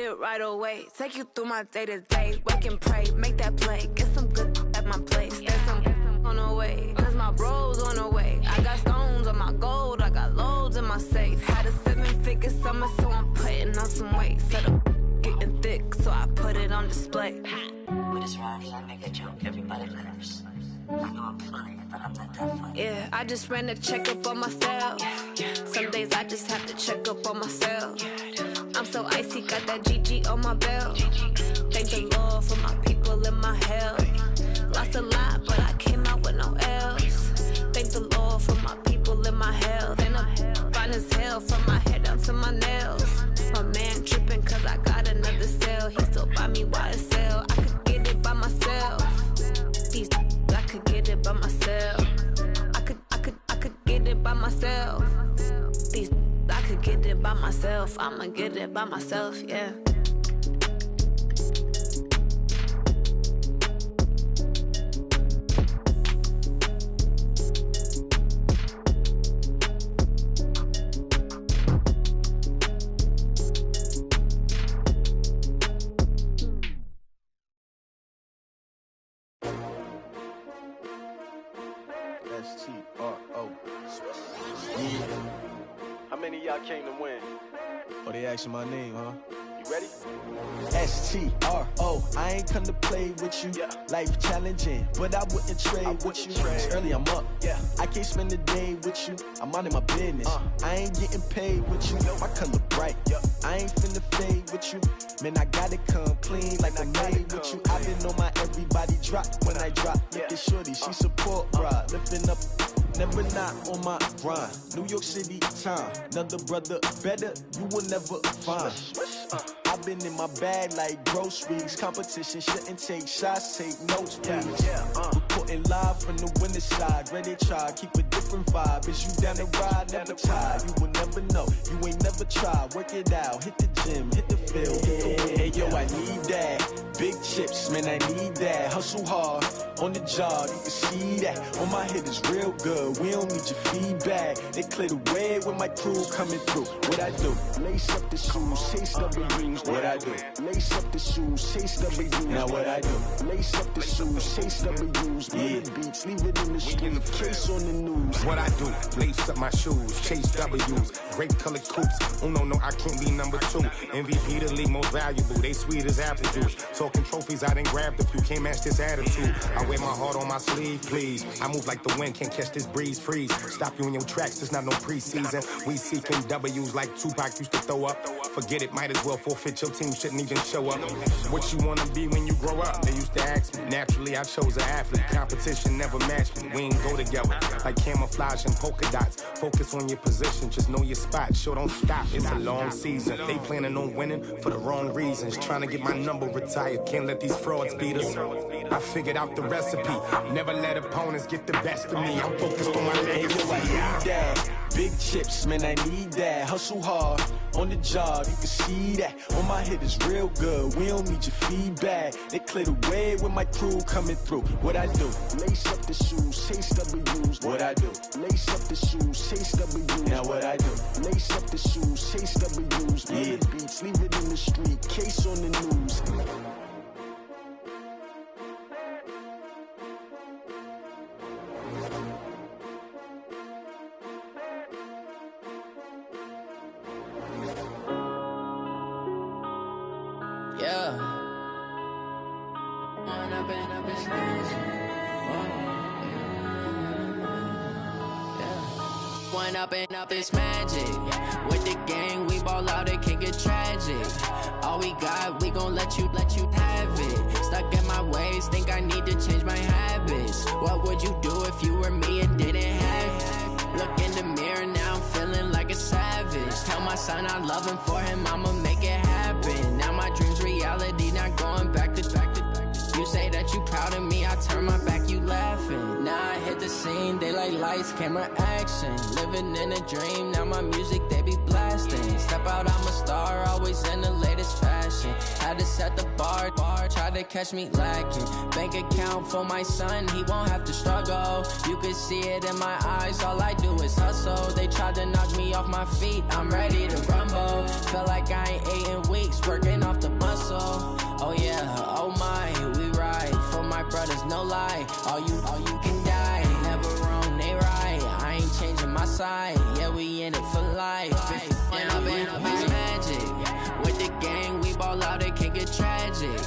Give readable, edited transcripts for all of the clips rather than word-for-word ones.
it right away. Take you through my day-to-day. Wake and pray, make that play. Get some good at my place. There's some on the way, cause my bro's on the way. I got stones on my gold, I got loads in my safe. Had a 7-figure summer, so I'm putting on some weight. Set up getting thick, so I put it on display. With this rhyme, I make a joke, everybody laughs. I know I'm funny, but I'm not that funny. Yeah, I just ran a checkup on myself. Some days I just have to check up on myself. I'm so icy, got that GG on my belt. Thank the Lord for my people in my health. Lost a lot, but I came out with no else. Thank the Lord for my people in my health. And I'm fine as hell from my head down to my nails. My man tripping cause I got another sale. He still buy me YSL. I could get it by myself. These I could get it by myself. I could get it by myself. These I could get it by myself. I'ma get it by myself, yeah. S-T-R-O. How many of y'all came to win? Oh, they asking my name, huh? You ready? S-T-R-O. I ain't come to play with you. Yeah. Life challenging, but I wouldn't trade with you. It's early, I'm up. Yeah. I can't spend the day with you. I'm minding my business. I ain't getting paid with you. My color bright. Yeah. I ain't finna fade with you. Man, I gotta come clean like I'm made with you. I've been on my everybody drop when I drop. Look at shorty, she support ride. Lifting up, never not on my grind. New York City time, another brother better, you will never find. I've been in my bag like groceries. Competition shouldn't take shots, take notes, please. Reporting live from the winter side. Ready to try, keep a different vibe. Is you down the ride, never tired. You will never know, you ain't never tried. Work it out, hit the gym, hit the field. Hey yo, I need that. Big chips, man, I need that. Hustle hard, on the job, you can see that. On my head is real good, we don't need your feedback. They clear the way with my crew coming through. What I do? Lace up the shoes, chase W's. What I do? Lace up the shoes, chase W's. Now what I do? Lace up the shoes, chase W's. Yeah. Beats, leave it in the street, case on the news. What I do? Lace up my shoes, chase W's. Grape colored coops. Oh no, I can't be number 2. MVP the league most valuable. They sweet as apple juice. Talking trophies, I didn't grab the few. Can't match this attitude. I wear my heart on my sleeve, please. I move like the wind, can't catch this breeze, freeze. Stop you in your tracks, there's not no preseason. We seeking W's like Tupac used to throw up. Forget it, might as well forfeit. Your team shouldn't even show up. What you wanna be when you grow up? They used to ask me. Naturally, I chose an athlete. Competition never matched me. We ain't go together like camouflage and polka dots. Focus on your position, just know your spot. Sure, don't stop. It's a long season. They planning on winning for the wrong reasons. Trying to get my number retired. Can't let these frauds beat us. I figured out the recipe. Never let opponents get the best of me. I'm focused on my legacy. I need that. Big chips, man, I need that. Hustle hard, on the job, you can see that. On my head is real good, we don't need your feedback. They clear the way with my crew coming through. What I do? Lace up the shoes, chase W's. What I do? Lace up the shoes, chase W's. Now what I do? Lace up the shoes, chase W's. Yeah. Beats, leave it in the street, case on the news. Up this magic. With the gang, we ball out, it can get tragic. All we got, we gon' let you have it. Stuck in my ways, think I need to change my habits. What would you do if you were me and didn't have it? Look in the mirror, now I'm feeling like a savage. Tell my son I love him, for him I'ma make it happen. Now my dream's reality, not going back to. You say that you proud of me, I turn my back, you laughing. Now I hit the scene, they like lights, camera action. Living in a dream, now my music they be blasting. Step out, I'm a star, always in the latest fashion. Had to set the bar, try to catch me lacking. Bank account for my son, he won't have to struggle. You can see it in my eyes, all I do is hustle. They tried to knock me off my feet, I'm ready to rumble. Feel like I ain't ate in weeks, working off the muscle. Oh yeah, oh my, we ride for my brothers, no lie. All you can die, never wrong, they right. I ain't changing my side, yeah, we in it for life. And I've been magic. With the gang, we ball out, it can get tragic.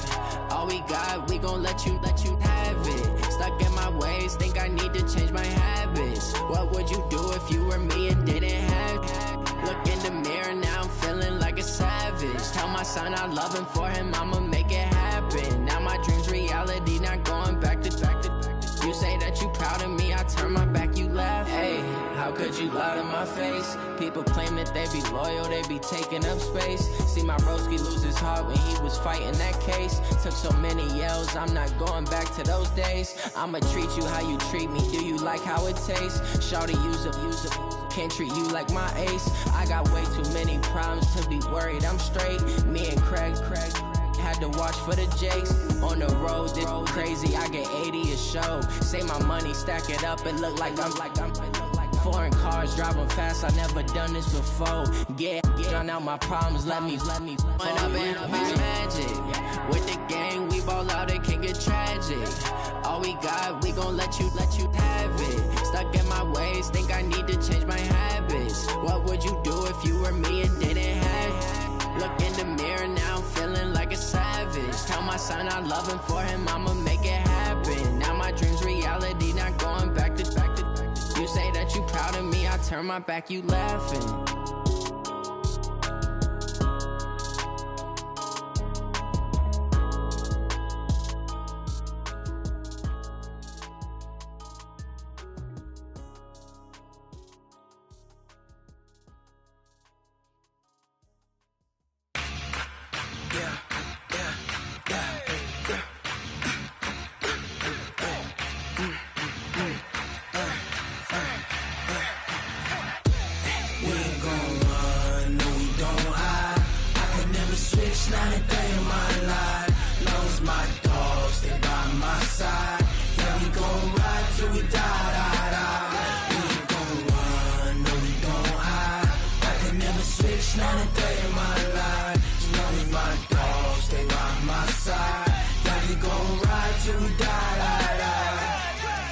All we got, we gon' let you have it. Stuck in my ways, think I need to change my habits. What would you do if you were me and didn't have it? Look in the mirror, now I'm feeling like a savage. Tell my son I love him, for him I'ma make it happen. Now my dream's reality, not going back to. You say that you proud of me, I turn my back, you laugh. Hey, how could you lie to my face? People claim that they be loyal, they be taking up space. See my broski lose his heart when he was fighting that case. Took so many yells, I'm not going back to those days. I'ma treat you how you treat me, do you like how it tastes? Shawty, use it, can't treat you like my ace. I got way too many problems to be worried, I'm straight. Me and Craig had to watch for the Jakes. On the road, this crazy, I get 80 a show. Say my money, stack it up, it look like I'm foreign cars, driving fast, I never done this before. Get drown out my problems, let me When I've been magic. With the gang, we ball out, it can get tragic. All we got, we gon' let you have it. Stuck in my ways, think I need to change my habits. What would you do if you were me and didn't have it? Look in the mirror, now I'm feeling like a savage. Tell my son I love him, for him I'ma make it happen. Now my dream's reality, not going back to. You say that you proud of me, I turn my back, you laughing.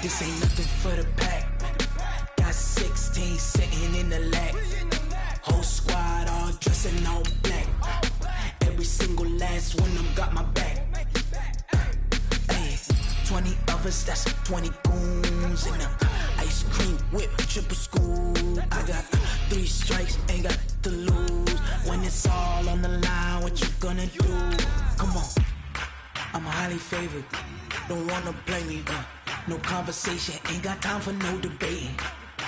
This ain't nothing for the pack. Got 16 sitting in the lap. Whole squad all dressing all black. Every single last one of them got my back. Hey, 20 of us, that's 20 goons in them. Ice cream whip, triple scoop. I got 3 strikes, ain't got to lose. When it's all on the line, what you gonna do? Come on, I'm highly favored. Don't wanna play me, no conversation, ain't got time for no debating.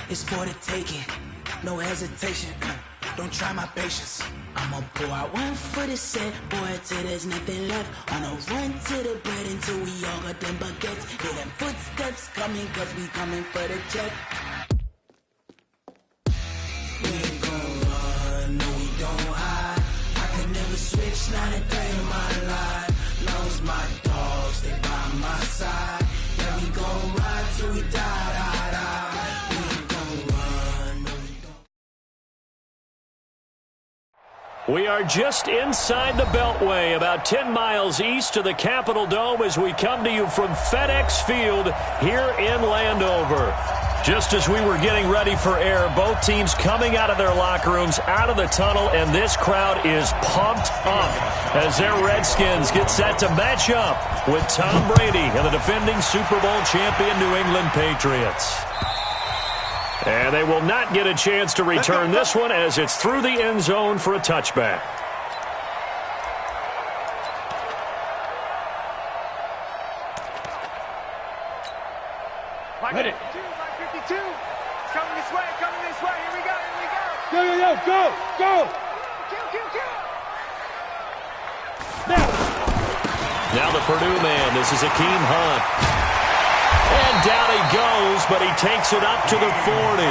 It's for the taking, no hesitation. Don't try my patience. I'ma pour out one for the set, boy, till there's nothing left. On a run to the bread until we all got them baguettes. Hear them footsteps coming, cause we coming for the check. We ain't gon' run, no we don't hide. I could never switch, not a day in my life. Long as my dogs stay by my side. Yeah, we gon' ride till we die. We ain't gon' run, no we don't. We are just inside the Beltway, about 10 miles east of the Capitol Dome as we come to you from FedEx Field here in Landover. Just as we were getting ready for air, both teams coming out of their locker rooms, out of the tunnel, and this crowd is pumped up as their Redskins get set to match up with Tom Brady and the defending Super Bowl champion New England Patriots. And they will not get a chance to return this one as it's through the end zone for a touchback. Ready. 52. It's coming this way. Here we go. Go. Now the Purdue man. This is Akeem Hunt. And down he goes, but he takes it up to the 40.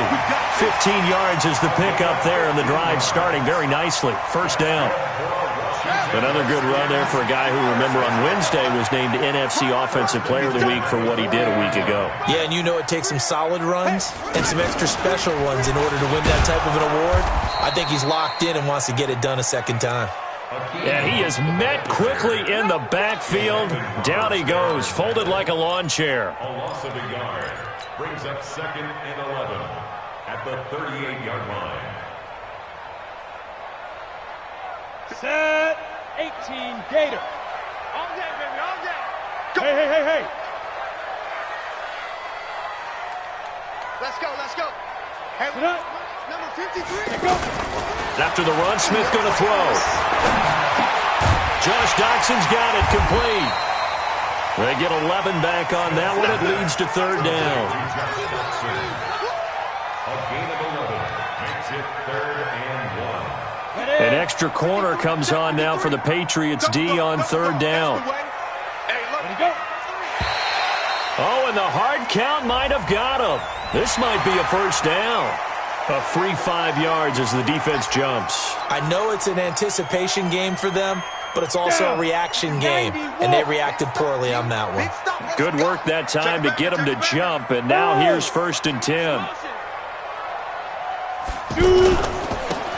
15 yards is the pickup there, and the drive starting very nicely. First down. Another good run there for a guy who, remember, on Wednesday was named NFC Offensive Player of the Week for what he did a week ago. Yeah, and you know it takes some solid runs and some extra special ones in order to win that type of an award. I think he's locked in and wants to get it done a second time. And he is met quickly in the backfield. Down he goes, folded like a lawn chair. A loss of a yard brings up 2nd and 11 at the 38-yard line. Set 18 Gator. All day, baby, all day. Go. Hey. Let's go. Hey, number 53. Go. After the run, Smith going to throw. Josh Doxson's got it complete. They get 11 back on that one. It leads to third down. A gain of 11 makes it 3rd and 1. An extra corner comes on now for the Patriots D on third down. Oh, and the hard count might have got him. This might be a first down. A free 5 yards as the defense jumps. I know it's an anticipation game for them, but it's also a reaction game, and they reacted poorly on that one. Good work that time to get them to jump, and now here's 1st and 10.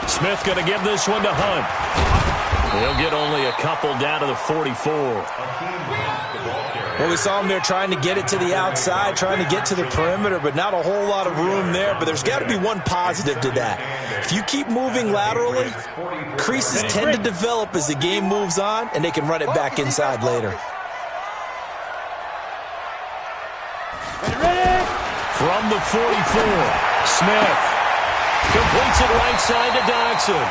Smith going to give this one to Hunt. He'll get only a couple down to the 44. Well, we saw him there trying to get it to the outside, trying to get to the perimeter, but not a whole lot of room there. But there's got to be one positive to that. If you keep moving laterally, creases tend to develop as the game moves on, and they can run it back inside later. From the 44, Smith completes it right side to Doxson.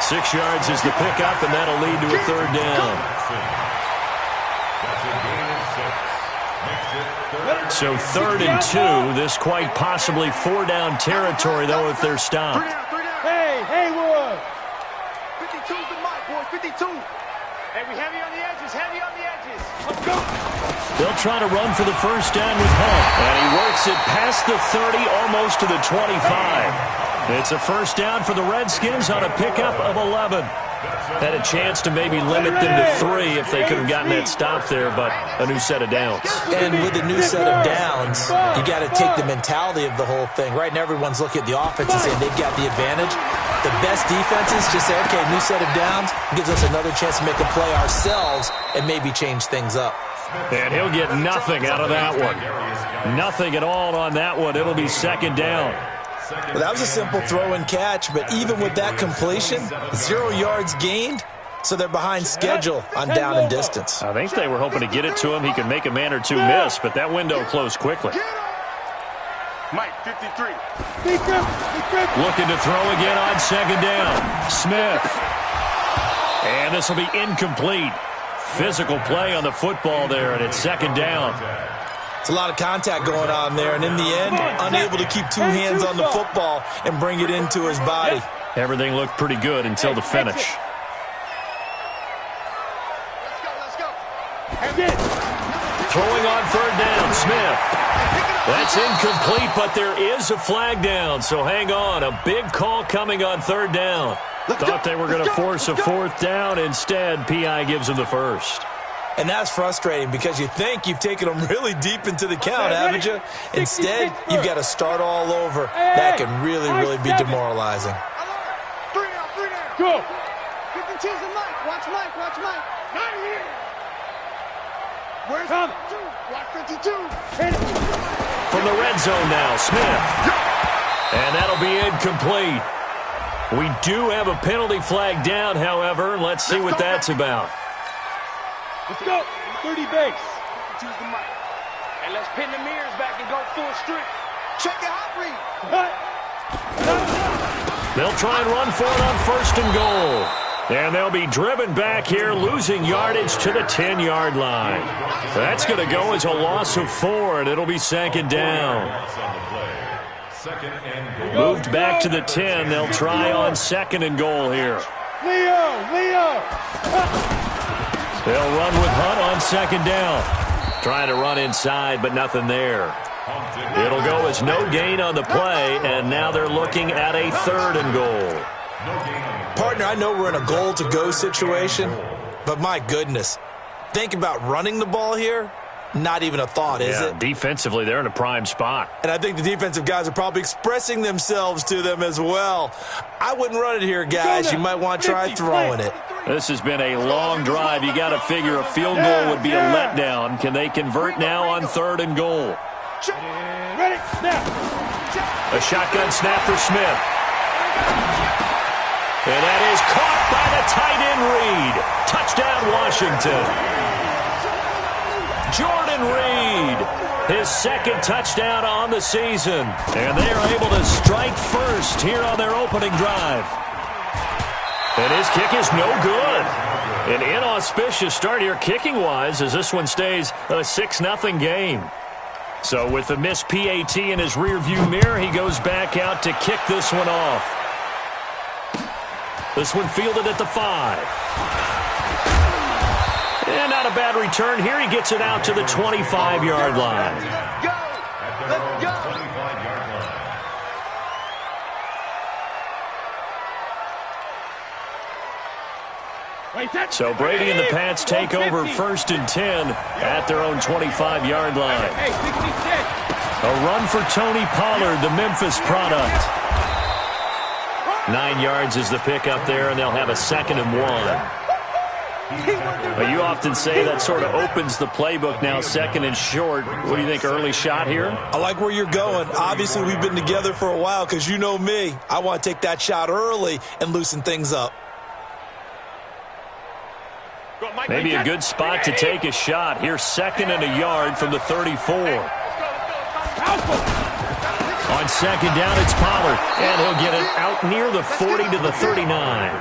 6 yards is the pickup, and that'll lead to a third down. So 3rd and 2. This quite possibly 4-down territory, though, if they're stopped. Hey, Haywood. 52's the mic, boys. 52. Hey, we heavy on the edges. Let's go. They'll try to run for the first down with Hunt. And he works it past the 30, almost to the 25. It's a first down for the Redskins on a pickup of 11. Had a chance to maybe limit them to 3 if they could have gotten that stop there, but a new set of downs. And with a new set of downs, you got to take the mentality of the whole thing. Right now, everyone's looking at the offense and saying they've got the advantage. The best defenses just say, okay, new set of downs gives us another chance to make a play ourselves and maybe change things up. And he'll get nothing out of that one. Nothing at all on that one. It'll be 2nd down. Well, that was a simple throw and catch, but even with that completion, 0 yards gained, so they're behind schedule on down and distance. I think they were hoping to get it to him. He could make a man or two miss, but that window closed quickly. Mike, 53. Looking to throw again on 2nd down. Smith. And this will be incomplete. Physical play on the football there, and it's 2nd down. It's a lot of contact going on there, and in the end, unable to keep 2 hands on the football and bring it into his body. Everything looked pretty good until the finish. Let's go. Throwing on 3rd down, Smith. That's incomplete, but there is a flag down, so hang on. A big call coming on 3rd down. Thought they were going to force a 4th down. Instead, P.I. gives them the first. And that's frustrating because you think you've taken them really deep into the count, haven't you? Instead, you've got to start all over. That can really, really be demoralizing. 3 down. Go. 52's the Mike. Watch Mike. Not here. Where's Tom? Watch 52. From the red zone now, Smith. And that'll be incomplete. We do have a penalty flag down, however. Let's see what that's about. Let's go. 30 base. 52's the Mike. And let's pin the mirrors back and go full strength. Check your hot read. They'll try and run for it on 1st and goal. And they'll be driven back here, losing yardage to the 10-yard line. That's going to go as a loss of 4, and it'll be 2nd down. Moved back to the 10. They'll try on 2nd and goal here. Leo. They'll run with Hunt on 2nd down. Trying to run inside, but nothing there. It'll go as no gain on the play, and now they're looking at a 3rd and goal. Partner, I know we're in a goal-to-go situation, but my goodness, think about running the ball here. Not even a thought, is it? Defensively, they're in a prime spot. And I think the defensive guys are probably expressing themselves to them as well. I wouldn't run it here, guys. You might want to try throwing it. This has been a long drive. You got to figure a field goal would be a letdown. Can they convert now on 3rd and goal? Ready, snap. A shotgun snap for Smith. And that is caught by the tight end Reed. Touchdown, Washington. Jordan Reed, his 2nd touchdown on the season. And they are able to strike first here on their opening drive. And his kick is no good. An inauspicious start here kicking-wise as this one stays a 6-0 game. So with the missed PAT in his rearview mirror, he goes back out to kick this one off. This one fielded at the 5. And not a bad return here. He gets it out to the 25-yard line. Let's go. 25-yard line. So Brady and the Pats take over 1st and 10 at their own 25-yard line. A run for Tony Pollard, the Memphis product. 9 yards is the pickup there, and they'll have a 2nd and 1. Well, you often say that sort of opens the playbook now, 2nd and short. What do you think, early shot here? I like where you're going. Obviously, we've been together for a while because you know me. I want to take that shot early and loosen things up. Maybe a good spot to take a shot. Here's 2nd and a yard from the 34. On 2nd down, it's Pollard. And he'll get it out near the 40 to the 39.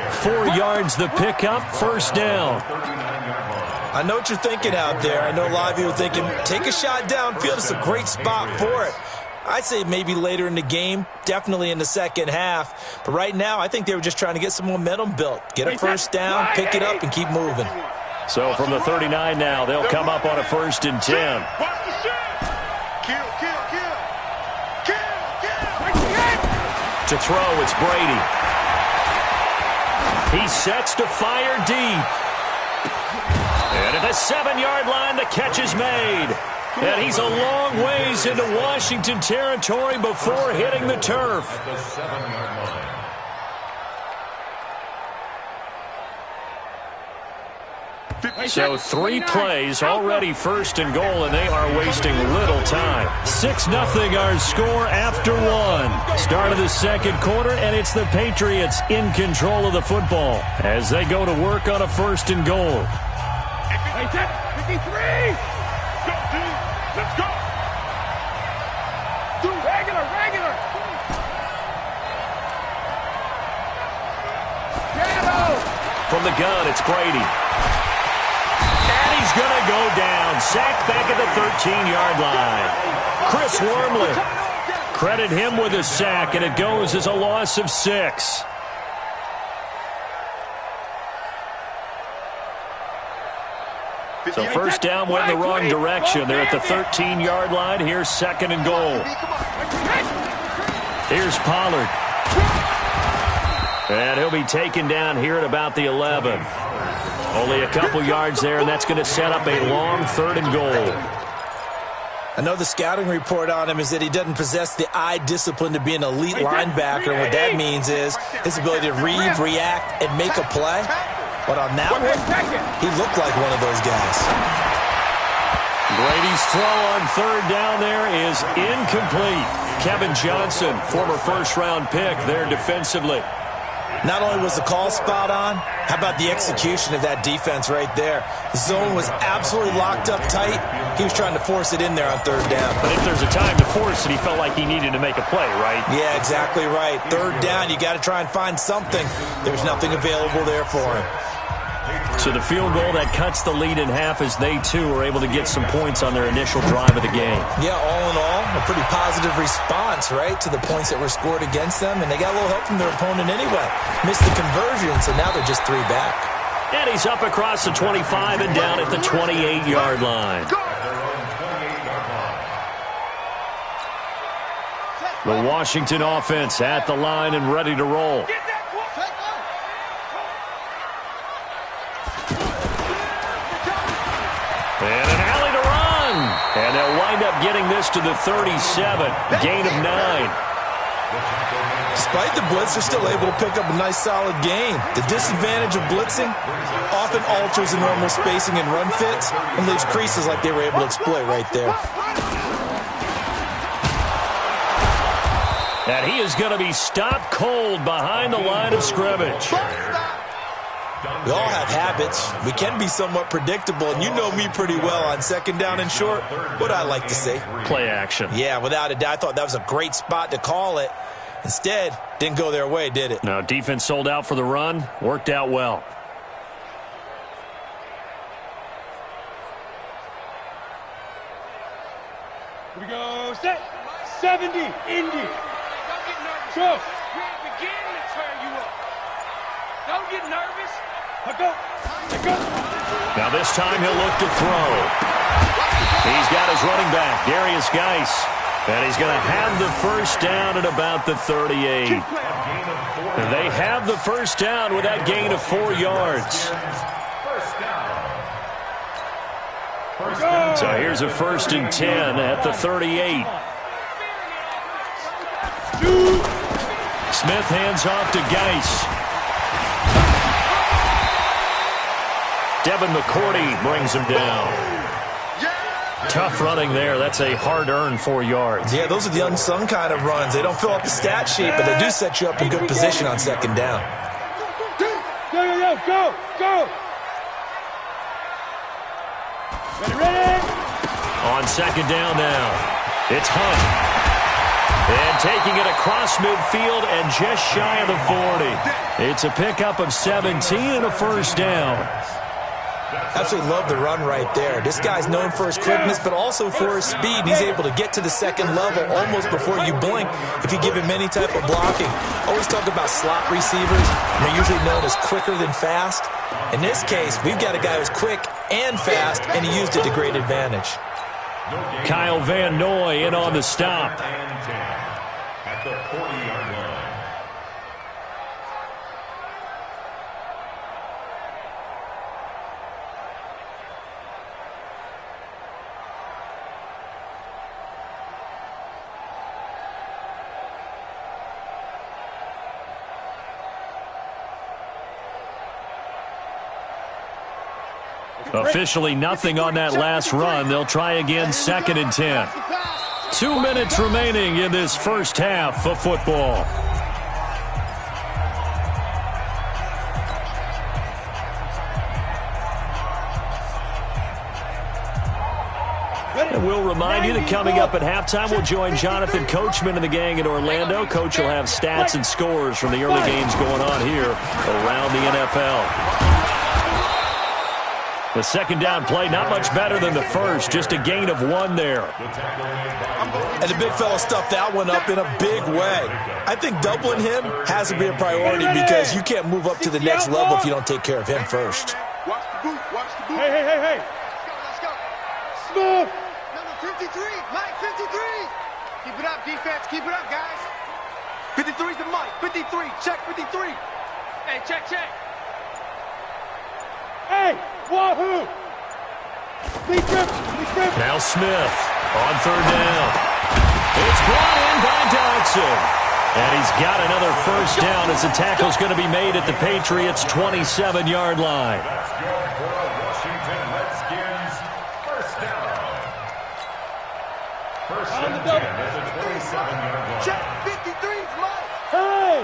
4 yards the pickup, 1st down. I know what you're thinking out there. I know a lot of you are thinking, take a shot downfield. It's a great spot for it. I'd say maybe later in the game, definitely in the 2nd half. But right now, I think they were just trying to get some momentum built. Get a 1st down, pick it up, and keep moving. So from the 39 now, they'll come up on a 1st and 10. To throw, it's Brady. He sets to fire deep. And at the 7-yard line, the catch is made. And he's a long ways into Washington territory before hitting the turf. At the 7-yard line. So 3 plays, already 1st and goal, and they are wasting little time. 6-0 our score after 1. Start of the 2nd quarter, and it's the Patriots in control of the football as they go to work on a 1st and goal. 53! Go, dude! Let's go! Do regular! From the gun, it's Brady. He's going to go down. Sacked back at the 13-yard line. Chris Wormley. Credit him with a sack, and it goes as a loss of 6. So 1st down went in the wrong direction. They're at the 13-yard line. Here's 2nd and goal. Here's Pollard. And he'll be taken down here at about the 11. Only a couple yards there, and that's going to set up a long 3rd and goal. I know the scouting report on him is that he doesn't possess the eye discipline to be an elite linebacker. And what that means is his ability to read, react, and make a play. But on that one, he looked like one of those guys. Brady's throw on 3rd down there is incomplete. Kevin Johnson, former 1st-round pick there defensively. Not only was the call spot on, how about the execution of that defense right there? The zone was absolutely locked up tight. He was trying to force it in there on 3rd down. But if there's a time to force it, he felt like he needed to make a play, right? Yeah, exactly right. 3rd down, you got to try and find something. There's nothing available there for him. So the field goal that cuts the lead in half as they, too, are able to get some points on their initial drive of the game. Yeah, all in all, a pretty positive response, right, to the points that were scored against them. And they got a little help from their opponent anyway. Missed the conversion, so now they're just 3 back. And he's up across the 25 and down at the 28-yard line. The Washington offense at the line and ready to roll. And an alley to run. And they'll wind up getting this to the 37. Gain of 9. Despite the blitz, they're still able to pick up a nice, solid gain. The disadvantage of blitzing often alters the normal spacing and run fits and leaves creases like they were able to exploit right there. And he is going to be stopped cold behind the line of scrimmage. We all have habits. We can be somewhat predictable, and you know me pretty well on second down and short. What I like to say? Play action. Yeah, without a doubt. I thought that was a great spot to call it. Instead, didn't go their way, did it? No, defense sold out for the run. Worked out well. Here we go. Set. 70. Indy. Go. We're beginning to turn you up. Don't get nervous. Go. Now this time he'll look to throw. He's got his running back, Darius Geis. And he's going to have the first down at about the 38. And they have the first down with that gain of 4 yards. So here's a 1st and 10 at the 38. Smith hands off to Geis. Devin McCourty brings him down. Tough running there. That's a hard-earned 4 yards. Yeah, those are the unsung kind of runs. They don't fill up the stat sheet, but they do set you up in good position on second down. Go! Ready? On second down now, it's Hunt. And taking it across midfield and just shy of the 40. It's a pickup of 17 and a first down. Absolutely love the run right there. This guy's known for his quickness, but also for his speed. He's able to get to the second level almost before you blink if you give him any type of blocking. Always talk about slot receivers, and they're usually known as quicker than fast. In this case, we've got a guy who's quick and fast, and he used it to great advantage. Kyle Van Noy in on the stop. At the 40-yard line. Officially nothing on that last run. They'll try again 2nd and 10. 2 minutes remaining in this first half of football. And we'll remind you that coming up at halftime, we'll join Jonathan Coachman and the gang in Orlando. Coach will have stats and scores from the early games going on here around the NFL. The second down play, not much better than the first, just a gain of 1 there. And the big fella stuffed that one up in a big way. I think doubling him has to be a priority because you can't move up to the next level if you don't take care of him first. Watch the boot. Hey. Let's go. Smooth. Number 53, Mike, 53. Keep it up, defense. Keep it up, guys. 53's the Mike. 53. Check 53. Hey, check. Hey, wahoo! Please grip. Now Smith on 3rd down. It's brought in by Dodson. And he's got another first down as the tackle's going to be made at the Patriots' 27-yard line. Washington Redskins first down. First and 10 at the 27-yard line. Check 53's Mike. Hey!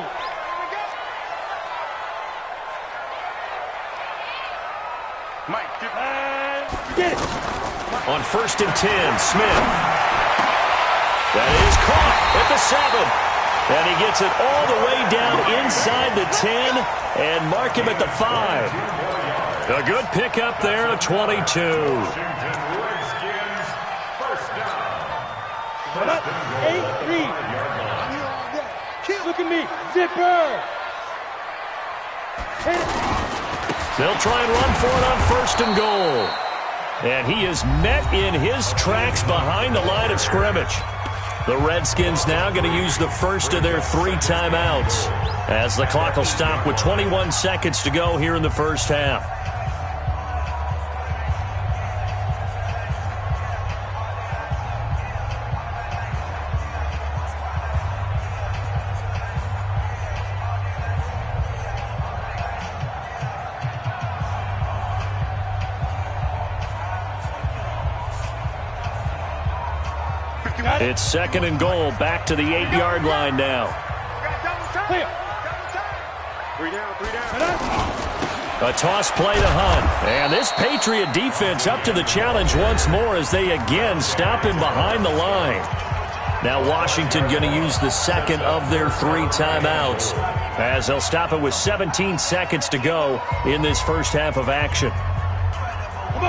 Mike, get it. On 1st and 10, Smith. That is caught at the 7. And he gets it all the way down inside the 10 and mark him at the 5. A good pickup there at 22. Redskins first down. 8-3. Look at me. Zipper. Hit it. They'll try and run for it on 1st and goal. And he is met in his tracks behind the line of scrimmage. The Redskins now going to use the first of their 3 timeouts as the clock will stop with 21 seconds to go here in the first half. It's second and goal, back to the 8-yard line now. A toss play to Hunt. And this Patriot defense up to the challenge once more as they again stop him behind the line. Now Washington going to use the second of their 3 timeouts as they'll stop it with 17 seconds to go in this first half of action.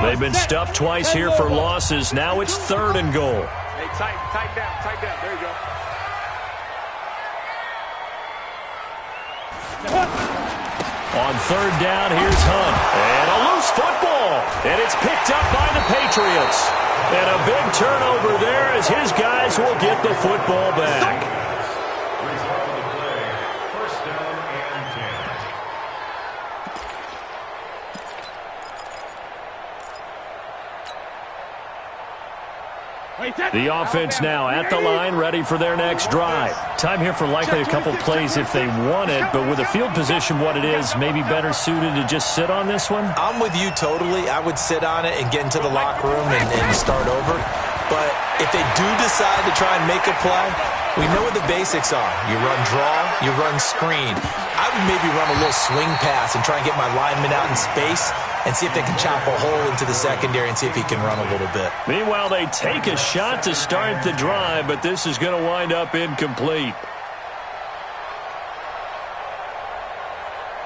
They've been stuffed twice here for losses. Now it's third and goal. Tight down. There you go. On third down, here's Hunt. And a loose football. And it's picked up by the Patriots. And a big turnover there as his guys will get the football back. Result of the play, first down and 10. The offense now at the line, ready for their next drive. Time here for likely a couple plays if they want it, but with the field position what it is, maybe better suited to just sit on this one? I'm with you totally. I would sit on it and get into the locker room and start over. But if they do decide to try and make a play, we know what the basics are. You run draw, you run screen. I would maybe run a little swing pass and try and get my lineman out in space and see if they can chop a hole into the secondary and see if he can run a little bit. Meanwhile, they take a shot to start the drive, but this is going to wind up incomplete.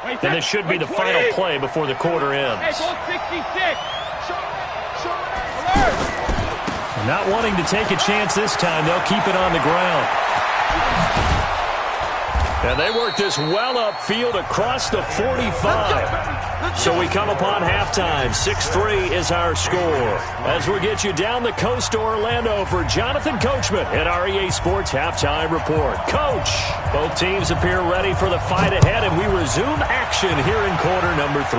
And this should be the final play before the quarter ends. Not wanting to take a chance this time, they'll keep it on the ground. And they work this well upfield across the 45. So we come upon halftime. 6-3 is our score. As we get you down the coast to Orlando for Jonathan Coachman at our EA Sports Halftime Report. Coach, both teams appear ready for the fight ahead, and we resume action here in quarter number 3.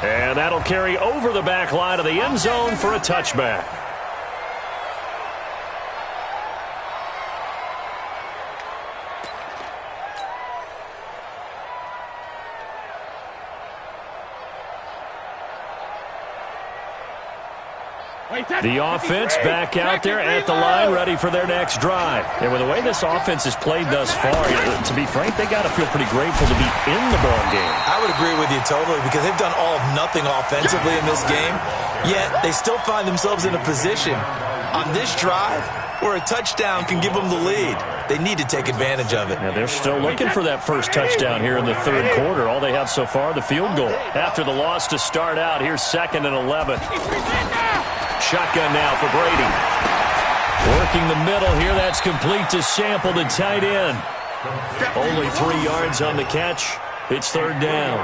And that'll carry over the back line of the end zone for a touchback. The offense back out there at the line, ready for their next drive. And with the way this offense has played thus far, to be frank, they got to feel pretty grateful to be in the ball game. I would agree with you totally because they've done all of nothing offensively in this game, yet they still find themselves in a position on this drive where a touchdown can give them the lead. They need to take advantage of it. Now they're still looking for that first touchdown here in the third quarter. All they have so far, the field goal. After the loss to start out, here's 2nd and 11. Shotgun now for Brady. Working the middle here. That's complete to Sample, the tight end. Only 3 yards on the catch. It's third down.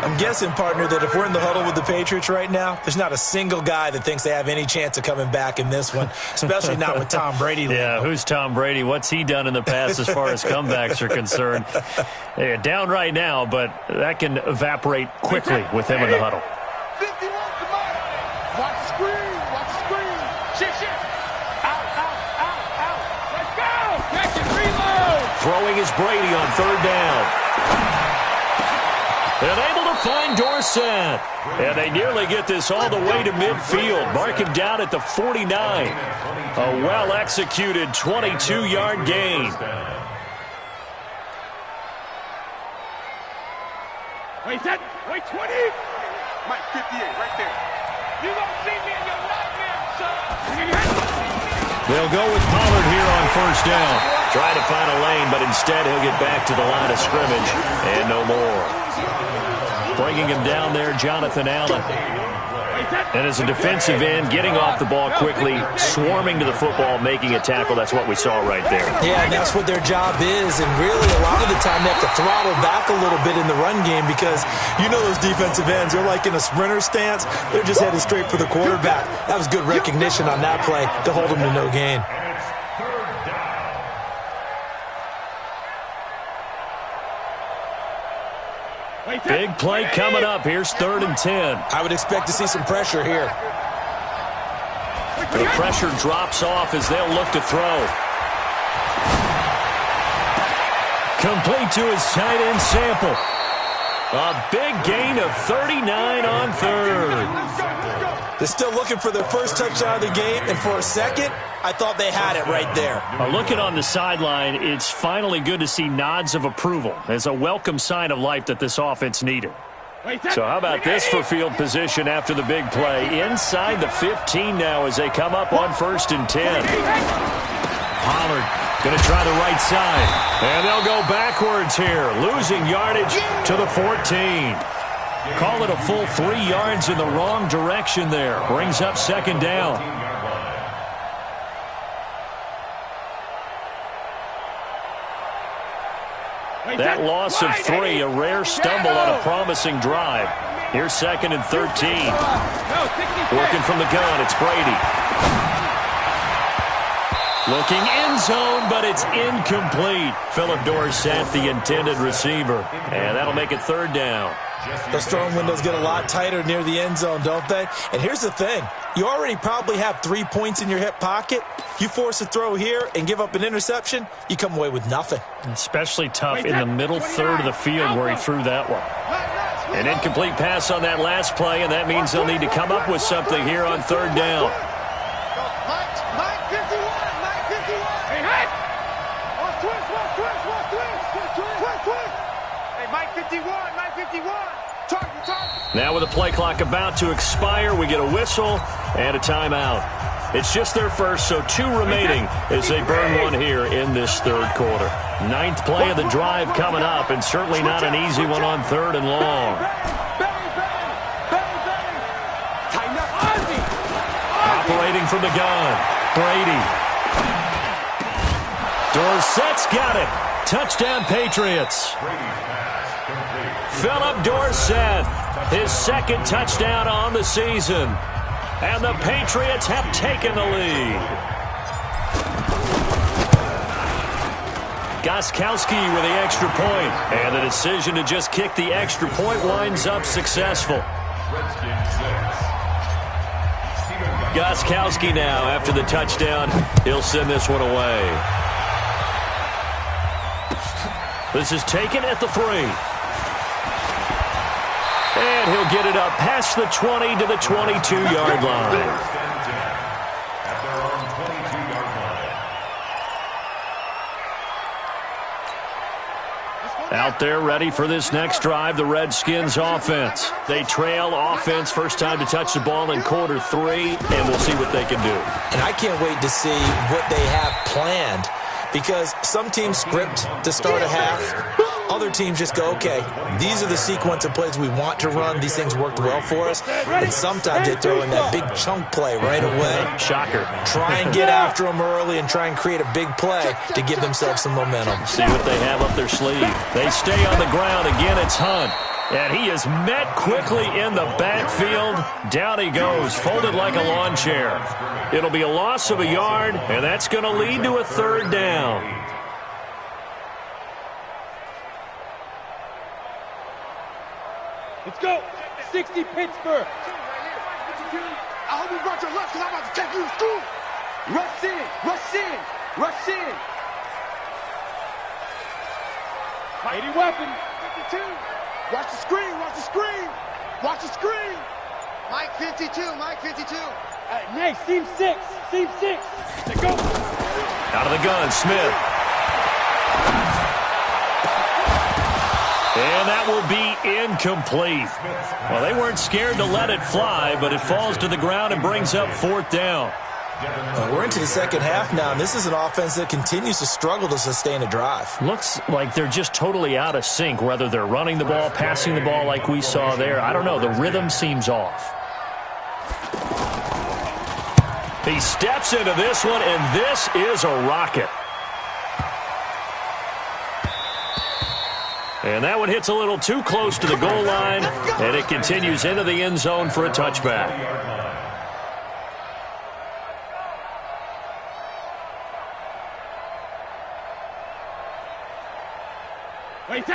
I'm guessing, partner, that if we're in the huddle with the Patriots right now, there's not a single guy that thinks they have any chance of coming back in this one, especially not with Tom Brady. Yeah, who's Tom Brady? What's he done in the past as far as comebacks are concerned? Yeah, down right now, but that can evaporate quickly with him in the huddle. Watch screen. Shit. Out. Let's go. Catch it, reload. Throwing is Brady on third down. And able to find Dorsett. And they nearly get this all the way to midfield. Marking down at the 49. A well-executed 22-yard gain. Wait, 20. Mike, 58, right there. You gonna see me in your nightmare, son. They'll go with Pollard here on first down. Try to find a lane, but instead he'll get back to the line of scrimmage. And no more. Bringing him down there, Jonathan Allen. And as a defensive end, getting off the ball quickly, swarming to the football, making a tackle, that's what we saw right there. Yeah, and that's what their job is. And really, a lot of the time, they have to throttle back a little bit in the run game because you know those defensive ends, they're like in a sprinter stance. They're just headed straight for the quarterback. That was good recognition on that play to hold them to no gain. Big play coming up. Here's 3rd and 10. I would expect to see some pressure here. The pressure drops off as they'll look to throw. Complete to his tight end Sample. A big gain of 39 on 3rd. They're still looking for their first touchdown of the game, and for a second, I thought they had it right there. Looking on the sideline, it's finally good to see nods of approval as a welcome sign of life that this offense needed. So how about this for field position after the big play? Inside the 15 now as they come up on 1st and 10. Pollard going to try the right side. And they'll go backwards here, losing yardage to the 14. Call it a full 3 yards in the wrong direction there. Brings up 2nd down. That loss of 3, a rare stumble on a promising drive. Here's 2nd and 13. Working from the gun, it's Brady. Looking end zone, but it's incomplete. Philip Dorsett, the intended receiver. And that'll make it 3rd down. Those throwing windows get a lot tighter near the end zone, don't they? And here's the thing. You already probably have 3 points in your hip pocket. You force a throw here and give up an interception, you come away with nothing. Especially tough in the middle third of the field where he threw that one. An incomplete pass on that last play, and that means they'll need to come up with something here on 3rd down. Now with the play clock about to expire, we get a whistle and a timeout. It's just their first, so 2 remaining as they burn one here in this 3rd quarter. 9th play of the drive coming up, and certainly not an easy one on 3rd and long. Operating from the gun, Brady. Dorsett's got it. Touchdown, Patriots. Philip Dorsett, his 2nd touchdown on the season. And the Patriots have taken the lead. Gostkowski with the extra point. And the decision to just kick the extra point winds up successful. Gostkowski now, after the touchdown, he'll send this one away. This is taken at the 3. And he'll get it up past the 20 to the 22-yard line. Out there ready for this next drive, the Redskins offense. They trail offense, first time to touch the ball in quarter 3, and we'll see what they can do. And I can't wait to see what they have planned, because some teams script to start a half. Other teams just go, okay, these are the sequence of plays we want to run. These things worked well for us. And sometimes they throw in that big chunk play right away. Shocker. Try and get after them early and try and create a big play to give themselves some momentum. See what they have up their sleeve. They stay on the ground. Again, it's Hunt. And he is met quickly in the backfield. Down he goes, folded like a lawn chair. It'll be a loss of a yard, and that's going to lead to a 3rd down. Let's go. 60 Pittsburgh. I hope you brought your lunch because I'm about to take you to school. Rush in. Rush in. Rush in. Mighty weapon. 52. Watch the screen. Watch the screen. Watch the screen. Mike 52. Mike 52. Next, seam 6. Seam 6. Let's go. Out of the gun, Smith. And that will be incomplete. Well, they weren't scared to let it fly, but it falls to the ground and brings up 4th down. We're into the second half now, and this is an offense that continues to struggle to sustain a drive. Looks like they're just totally out of sync, whether they're running the ball, passing the ball like we saw there. I don't know. The rhythm seems off. He steps into this one, and this is a rocket. And that one hits a little too close to the goal line, and it continues into the end zone for a touchback.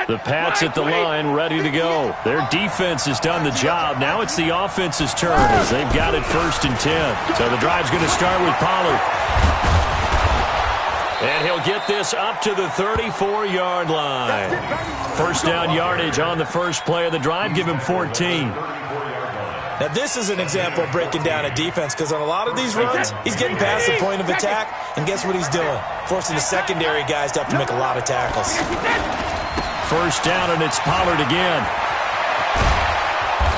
The Pats at the line, ready to go. Their defense has done the job. Now it's the offense's turn as they've got it 1st and 10. So the drive's going to start with Pollard. And he'll get this up to the 34-yard line. First down yardage on the first play of the drive. Give him 14. Now, this is an example of breaking down a defense because on a lot of these runs, he's getting past the point of attack, and guess what he's doing? Forcing the secondary guys to have to make a lot of tackles. First down, and it's Pollard again.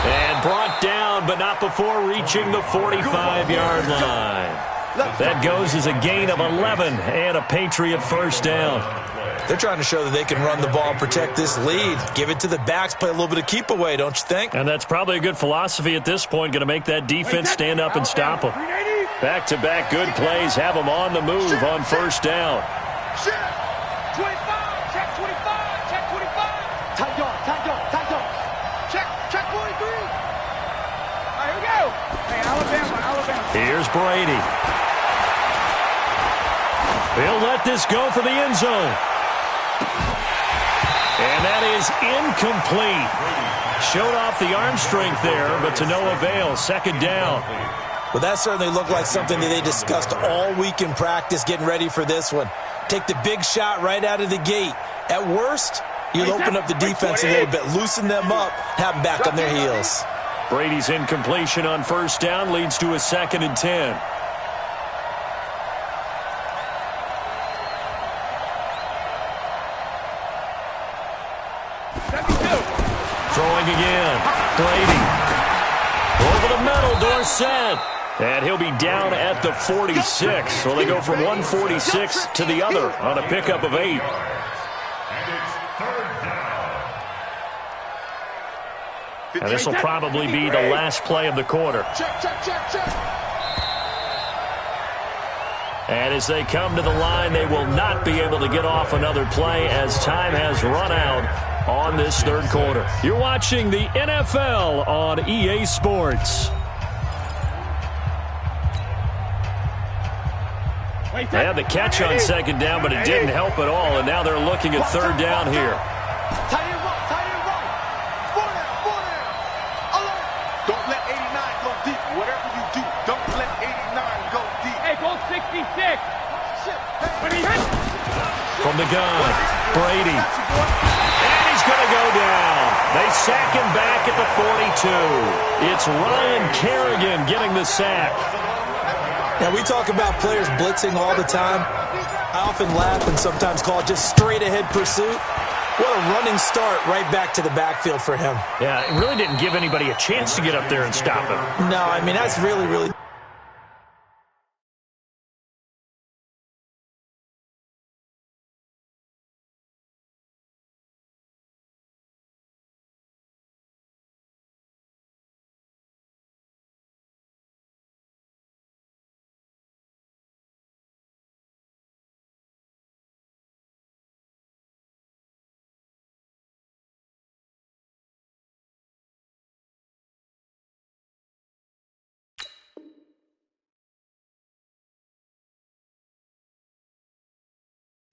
And brought down, but not before reaching the 45-yard line. That goes as a gain of 11 and a Patriot first down. They're trying to show that they can run the ball and protect this lead. Give it to the backs, play a little bit of keep away, don't you think? And that's probably a good philosophy at this point, going to make that defense stand up and stop them. Back-to-back good plays have them on the move on first down. Check 25, check 25, check 25. Tight yard. Check 43. All right, here we go. Hey, Alabama. Here's Brady. He'll let this go for the end zone. And that is incomplete. Showed off the arm strength there, but to no avail. Second down. Well, that certainly looked like something that they discussed all week in practice getting ready for this one. Take the big shot right out of the gate. At worst, you'll open up the defense a little bit, loosen them up, have them back on their heels. Brady's incompletion on first down leads to a 2nd and 10. Throwing again. Brady. Over the middle, Dorsett. And he'll be down at the 46. So they go from 146 to the other on a pickup of 8. And this will probably be the last play of the quarter. Check. And as they come to the line, they will not be able to get off another play as time has run out on this third quarter. You're watching the NFL on EA Sports. They had the catch on second down, but it didn't help at all, and now they're looking at third down here. Tight end run. 4 down. Alert. Don't let 89 go deep. Whatever you do, don't let 89 go deep. Hey, go 66. From the gun, Brady. And he's going to go down. They sack him back at the 42. It's Ryan Kerrigan getting the sack. Now, we talk about players blitzing all the time. I often laugh and sometimes call it just straight-ahead pursuit. What a running start right back to the backfield for him. Yeah, it really didn't give anybody a chance to get up there and stop him. No, I mean, that's really...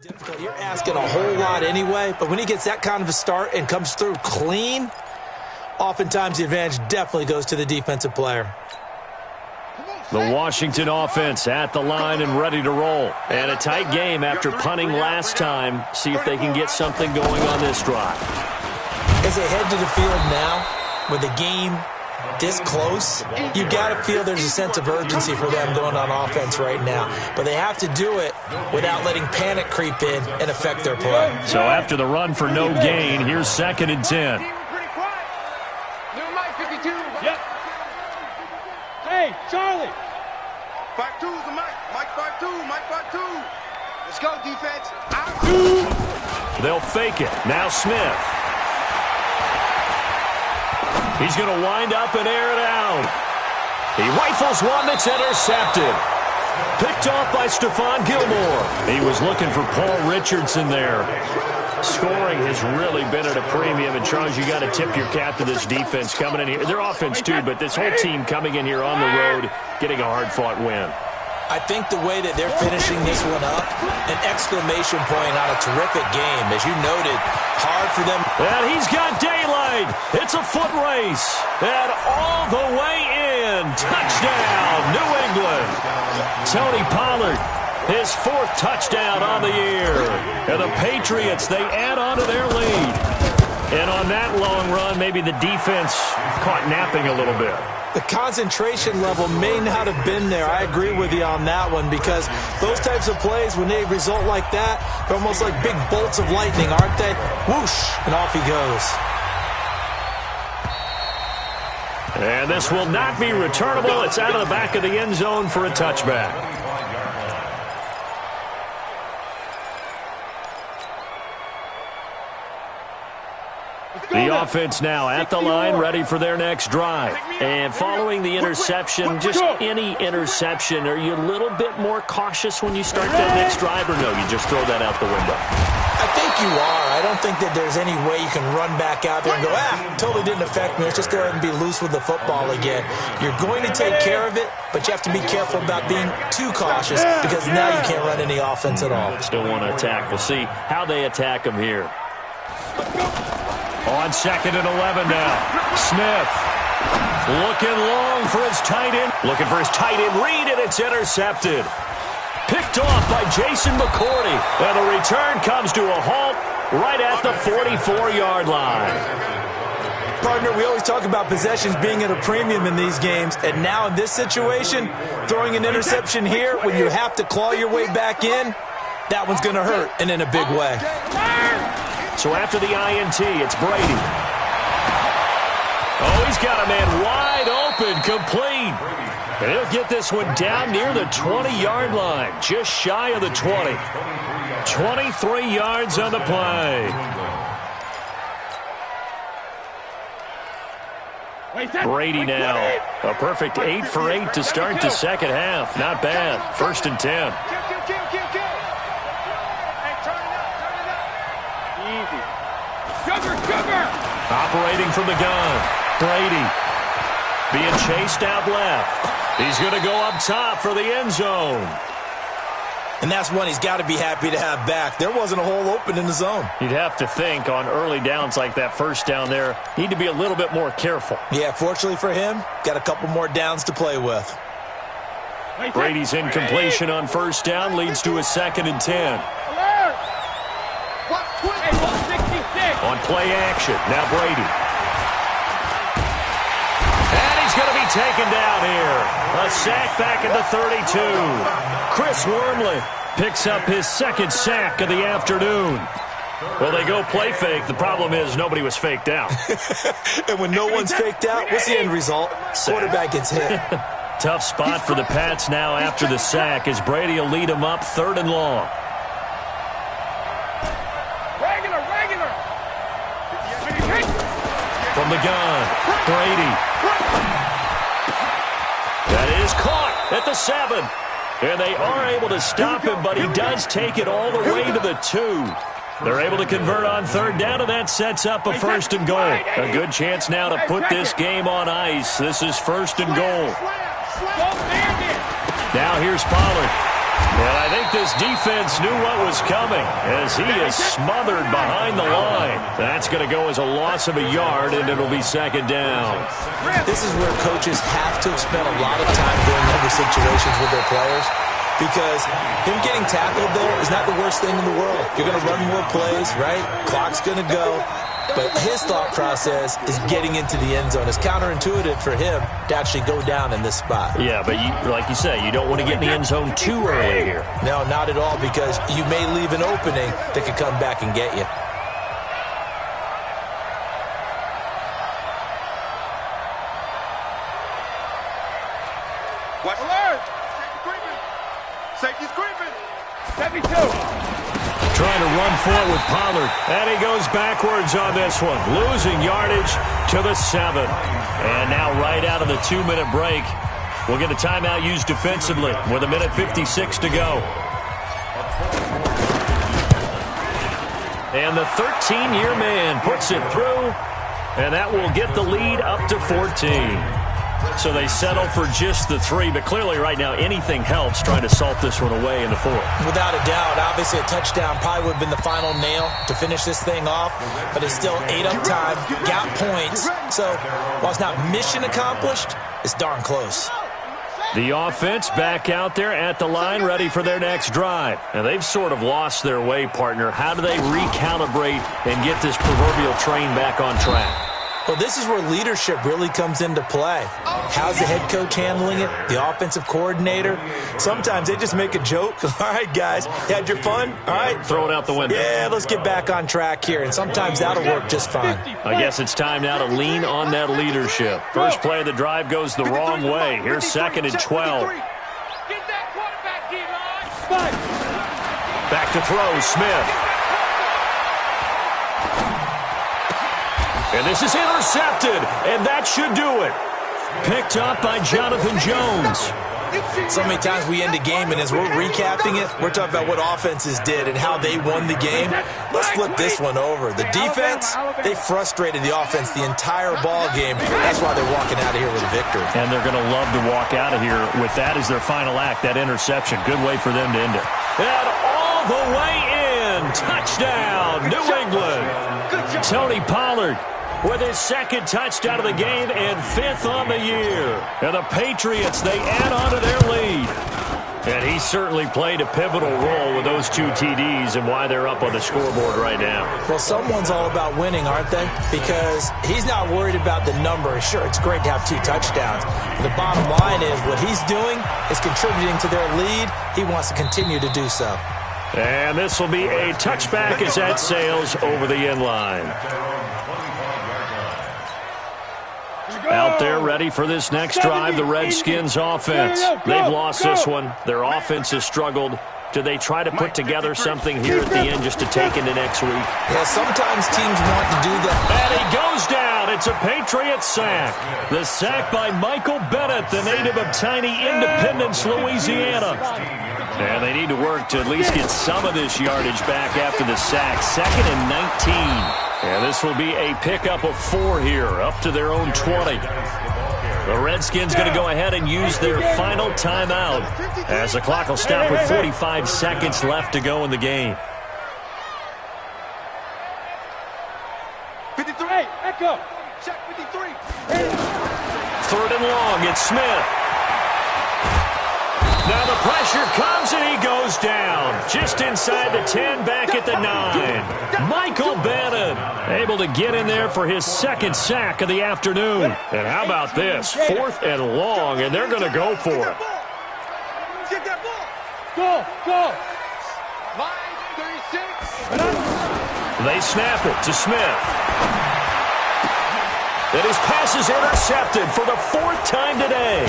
difficult. You're asking a whole lot anyway, but when he gets that kind of a start and comes through clean, oftentimes the advantage definitely goes to the defensive player. The Washington offense at the line and ready to roll. And a tight game after punting last time. See if they can get something going on this drive. As they head to the field now, with the game this close, you got to feel there's a sense of urgency for them going on offense right now. But they have to do it without letting panic creep in and affect their play. So after the run for no gain, here's 2nd and 10. Yep. Hey, Charlie. 5-2's the Mike. Mike 5-2. Mike 5-2. Let's go, defense. Out. They'll fake it. Now Smith. He's going to wind up and air it out. He rifles one that's intercepted. Picked off by Stephon Gilmore. He was looking for Paul Richardson there. Scoring has really been at a premium. And, Charles, you got to tip your cap to this defense coming in here. Their offense, too, but this whole team coming in here on the road, getting a hard-fought win. I think the way that they're finishing this one up, an exclamation point on a terrific game. As you noted, hard for them. And he's got daylight. It's a foot race. And all the way in. Touchdown, New England. Tony Pollard, his 4th touchdown on the year. And the Patriots, they add on to their lead. And on that long run, maybe the defense caught napping a little bit. The concentration level may not have been there. I agree with you on that one, because those types of plays, when they result like that, they're almost like big bolts of lightning, aren't they? Whoosh, and off he goes. And this will not be returnable. It's out of the back of the end zone for a touchback. The offense now at the line, ready for their next drive. And following the interception, just any interception, are you a little bit more cautious when you start that next drive, or no, you just throw that out the window? I think you are. I don't think that there's any way you can run back out there and go, totally didn't affect me. Let's just go ahead and be loose with the football again. You're going to take care of it, but you have to be careful about being too cautious, because now you can't run any offense at all. Still want to attack. We'll see how they attack them here. On 2nd and 11 now. Smith looking long for his tight end. Looking for his tight end read, and it's intercepted. Picked off by Jason McCourty. And the return comes to a halt right at the 44-yard line. Partner, we always talk about possessions being at a premium in these games, and now in this situation, throwing an interception here when you have to claw your way back in, that one's going to hurt, and in a big way. So after the INT, it's Brady. Oh, he's got a man wide open, complete. And he'll get this one down near the 20-yard line, just shy of the 20. 23 yards on the play. Brady now, a perfect 8 for 8 to start the second half. Not bad. 1st and 10. Operating from the gun. Brady being chased out left. He's going to go up top for the end zone. And that's one he's got to be happy to have back. There wasn't a hole open in the zone. You'd have to think on early downs like that first down there, need to be a little bit more careful. Yeah, fortunately for him, got a couple more downs to play with. Brady's incompletion on 1st down leads to a 2nd and 10. On play action, now Brady. And he's going to be taken down here. A sack back at the 32. Chris Wormley picks up his 2nd sack of the afternoon. Well, they go play fake. The problem is nobody was faked out. And when no one's faked out, what's the end result? Quarterback gets hit. Tough spot for the Pats now after the sack, as Brady will lead them up 3rd and long. From the gun, Brady. That is caught at the 7. And they are able to stop him, but he does take it all the way to the 2. They're able to convert on 3rd down, and that sets up a 1st and goal. A good chance now to put this game on ice. This is 1st and goal. Now here's Pollard. And I think this defense knew what was coming, as he is smothered behind the line. That's going to go as a loss of a yard, and it'll be 2nd down. This is where coaches have to spend a lot of time going over situations with their players, because him getting tackled there is not the worst thing in the world. You're going to run more plays, right? Clock's going to go. But his thought process is getting into the end zone. It's counterintuitive for him to actually go down in this spot. Yeah, but like you say, you don't want to get in the end zone too early here. No, not at all, because you may leave an opening that could come back and get you. Watch alert! Safety's creeping! 72! Trying to run for it with Pollard. And he goes backwards on this one. Losing yardage to the 7. And now right out of the 2-minute break, We'll get a timeout used defensively with 1:56 to go. And the 13-year man puts it through, and that will get the lead up to 14. So they settle for just the 3, but clearly right now anything helps trying to salt this one away in the 4th. Without a doubt, obviously a touchdown probably would have been the final nail to finish this thing off, but it's still 8 up time, got points. So while it's not mission accomplished, it's darn close. The offense back out there at the line, ready for their next drive. And they've sort of lost their way, partner. How do they recalibrate and get this proverbial train back on track? Well, this is where leadership really comes into play. How's the head coach handling it? The offensive coordinator? Sometimes they just make a joke. All right, guys, you had your fun? All right. Throw it out the window. Yeah, let's get back on track here. And sometimes that'll work just fine. I guess it's time now to lean on that leadership. First play of the drive goes the wrong way. Here's 2nd and 12. Back to throw, Smith. And this is intercepted, and that should do it. Picked up by Jonathan Jones. So many times we end a game, and as we're recapping it, we're talking about what offenses did and how they won the game. Let's flip this one over. The defense, they frustrated the offense the entire ball game. That's why they're walking out of here with a victory. And they're going to love to walk out of here with that as their final act, that interception. Good way for them to end it. And all the way in. Touchdown, New England. Tony Pollard with his 2nd touchdown of the game and 5th on the year. And the Patriots, they add on to their lead. And he certainly played a pivotal role with those 2 TDs and why they're up on the scoreboard right now. Well, someone's all about winning, aren't they? Because he's not worried about the number. Sure, it's great to have 2 touchdowns. But the bottom line is what he's doing is contributing to their lead. He wants to continue to do so. And this will be a touchback as that sails over the end line. Out there ready for this next drive, the Redskins offense. They've lost this one. Their offense has struggled. Do they try to put together something here at the end just to take into next week? Yeah, sometimes teams want to do that. And he goes down. It's a Patriot sack. The sack by Michael Bennett, the native of tiny Independence, Louisiana. And they need to work to at least get some of this yardage back after the sack. 2nd and 19. And this will be a pickup of 4 here, up to their own 20. The Redskins going to go ahead and use their final timeout as the clock will stop with 45 seconds left to go in the game. 53. Echo. Check 53. 3rd and long. It's Smith. Now the pressure comes and he goes down. Just inside the 10, back at the 9. Michael Bannon able to get in there for his 2nd sack of the afternoon. And how about this? 4th and long, and they're going to go for it. Get that ball. Go. Line 36. They snap it to Smith. And his pass is intercepted for the 4th time today.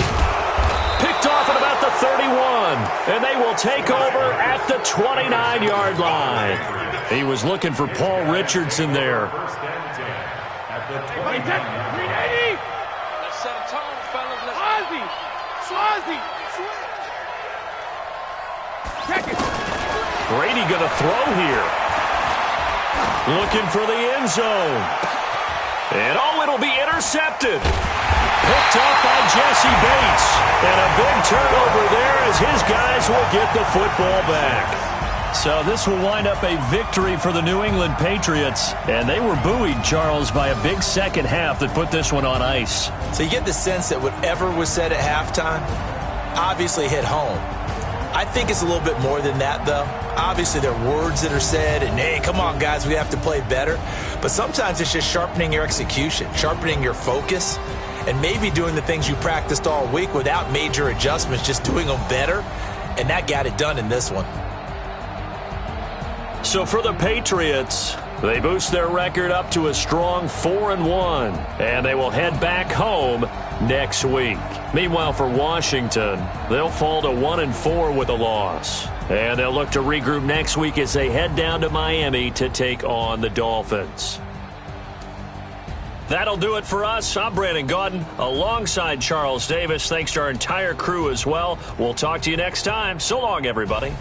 Picked off at about the 31, and they will take over at the 29-yard line. He was looking for Paul Richardson there. Let's set a tone, fellas. Swazi. Brady going to throw here. Looking for the end zone. And it'll be intercepted. Picked up by Jesse Bates. And a big turnover there as his guys will get the football back. So this will wind up a victory for the New England Patriots. And they were buoyed, Charles, by a big second half that put this one on ice. So you get the sense that whatever was said at halftime obviously hit home. I think it's a little bit more than that, though. Obviously, there are words that are said, and, hey, come on, guys, we have to play better. But sometimes it's just sharpening your execution, sharpening your focus, and maybe doing the things you practiced all week without major adjustments, just doing them better. And that got it done in this one. So for the Patriots, they boost their record up to a strong 4-1, and they will head back home next week. Meanwhile, for Washington, they'll fall to 1-4 with a loss. And they'll look to regroup next week as they head down to Miami to take on the Dolphins. That'll do it for us. I'm Brandon Gaudin alongside Charles Davis. Thanks to our entire crew as well. We'll talk to you next time. So long, everybody.